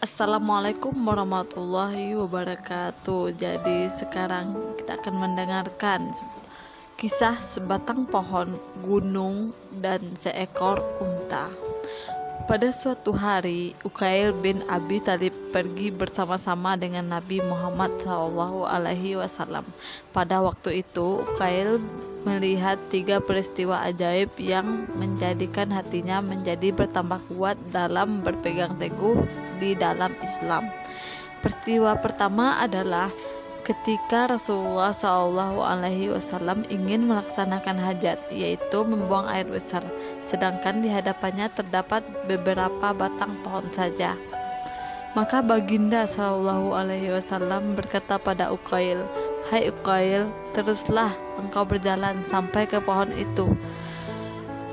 Assalamualaikum warahmatullahi wabarakatuh. Jadi sekarang kita akan mendengarkan kisah sebatang pohon, gunung, dan seekor unta. Pada suatu hari, Uqail bin Abi Thalib pergi bersama-sama dengan Nabi Muhammad SAW. Pada waktu itu, Uqail melihat 3 peristiwa ajaib yang menjadikan hatinya menjadi bertambah kuat dalam berpegang teguh di dalam Islam. Peristiwa pertama adalah ketika Rasulullah SAW ingin melaksanakan hajat, yaitu membuang air besar, sedangkan di hadapannya terdapat beberapa batang pohon saja. Maka baginda SAW berkata pada Uqail, "Hai Uqail, teruslah engkau berjalan sampai ke pohon itu,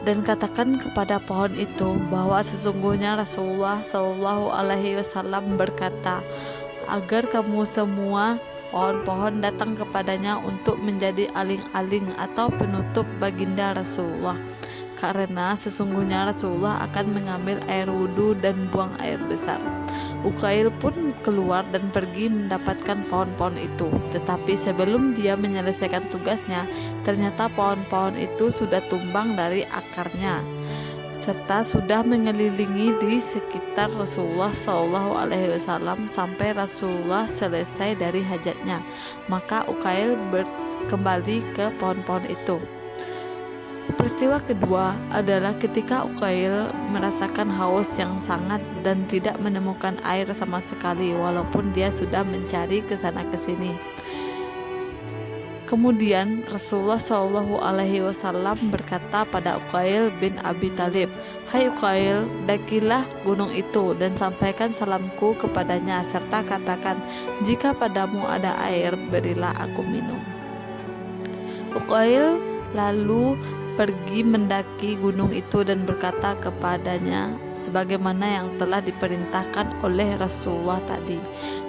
dan katakan kepada pohon itu bahwa sesungguhnya Rasulullah SAW berkata, agar kamu semua pohon-pohon datang kepadanya untuk menjadi aling-aling atau penutup baginda Rasulullah, karena sesungguhnya Rasulullah akan mengambil air wudhu dan buang air besar." Uqail pun keluar dan pergi mendapatkan pohon-pohon itu. Tetapi sebelum dia menyelesaikan tugasnya, ternyata pohon-pohon itu sudah tumbang dari akarnya, serta sudah mengelilingi di sekitar Rasulullah SAW sampai Rasulullah selesai dari hajatnya. Maka Uqail kembali ke pohon-pohon itu. Peristiwa kedua adalah ketika Uqail merasakan haus yang sangat dan tidak menemukan air sama sekali, walaupun dia sudah mencari ke sana ke sini. Kemudian Rasulullah SAW berkata pada Uqail bin Abi Thalib, "Hai Uqail, dakilah gunung itu dan sampaikan salamku kepadanya, serta katakan, jika padamu ada air, berilah aku minum." Uqail lalu pergi mendaki gunung itu dan berkata kepadanya sebagaimana yang telah diperintahkan oleh Rasulullah tadi.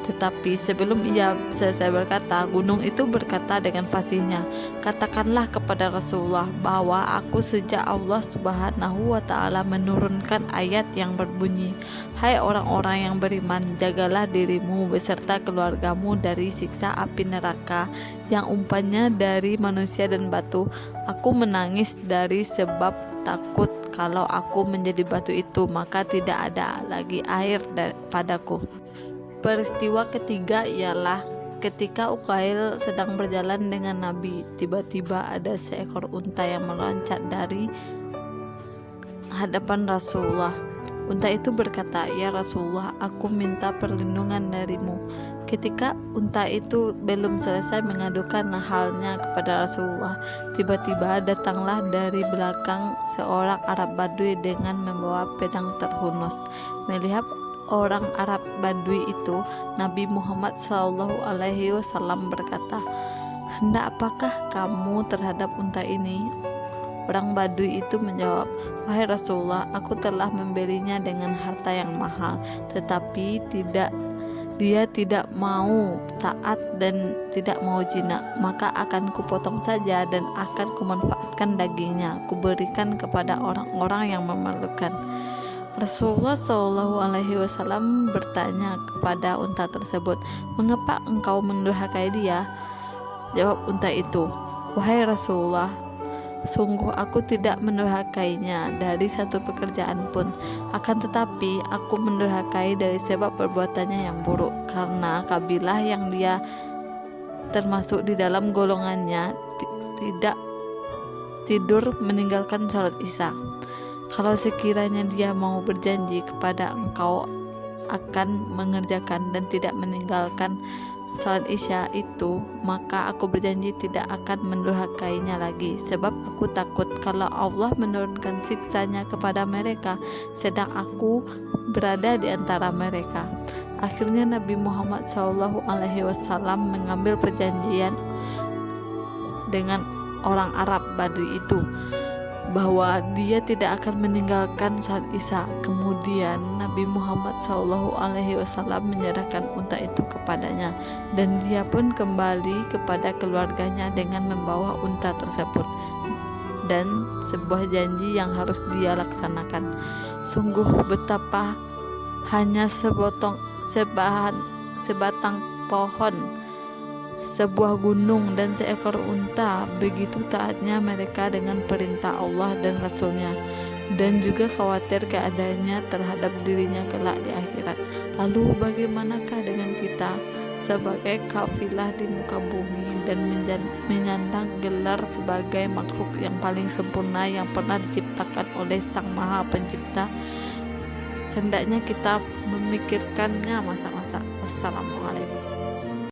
Tetapi sebelum ia selesai berkata, gunung itu berkata dengan fasihnya, "Katakanlah kepada Rasulullah bahwa aku sejak Allah Subhanahu wa Ta'ala menurunkan ayat yang berbunyi, hai orang-orang yang beriman, jagalah dirimu beserta keluargamu dari siksa api neraka yang umpannya dari manusia dan batu. Aku menangis dari sebab takut kalau aku menjadi batu itu, maka tidak ada lagi air padaku." Peristiwa ketiga ialah ketika Uqail sedang berjalan dengan Nabi, tiba-tiba ada seekor unta yang meloncat dari hadapan Rasulullah. Unta itu berkata, "Ya Rasulullah, aku minta perlindungan darimu." Ketika unta itu belum selesai mengadukan halnya kepada Rasulullah, tiba-tiba datanglah dari belakang seorang Arab Badui dengan membawa pedang terhunus. Melihat orang Arab Badui itu, Nabi Muhammad SAW berkata, "Hendak apakah kamu terhadap unta ini?" Orang Badui itu menjawab, "Wahai Rasulullah, aku telah membelinya dengan harta yang mahal, tetapi dia tidak mau taat dan tidak mau jinak, maka akan kupotong saja dan akan kumanfaatkan dagingnya, kuberikan kepada orang-orang yang memerlukan." Rasulullah SAW bertanya kepada unta tersebut, "Mengapa engkau mendurhakai dia?" Jawab unta itu, "Wahai Rasulullah, sungguh aku tidak mendurhakainya dari satu pekerjaan pun, akan tetapi aku mendurhakai dari sebab perbuatannya yang buruk, karena kabilah yang dia termasuk di dalam golongannya tidak tidur meninggalkan salat isya. Kalau sekiranya dia mau berjanji kepada engkau akan mengerjakan dan tidak meninggalkan salat isya itu, maka aku berjanji tidak akan mendurhakainya lagi, sebab aku takut kalau Allah menurunkan siksanya kepada mereka sedang aku berada di antara mereka." Akhirnya Nabi Muhammad SAW mengambil perjanjian dengan orang Arab Badui itu bahwa dia tidak akan meninggalkan salat isya. Kemudian Nabi Muhammad SAW menyerahkan unta itu kepadanya, dan dia pun kembali kepada keluarganya dengan membawa unta tersebut dan sebuah janji yang harus dia laksanakan. Sungguh betapa hanya sebatang pohon, sebuah gunung, dan seekor unta. Begitu taatnya mereka dengan perintah Allah dan Rasulnya, dan juga khawatir keadaannya terhadap dirinya kelak di akhirat. Lalu bagaimanakah dengan kita sebagai kafilah di muka bumi dan menyandang gelar sebagai makhluk yang paling sempurna yang pernah diciptakan oleh Sang Maha Pencipta? Hendaknya kita memikirkannya masa-masa. Wassalamualaikum.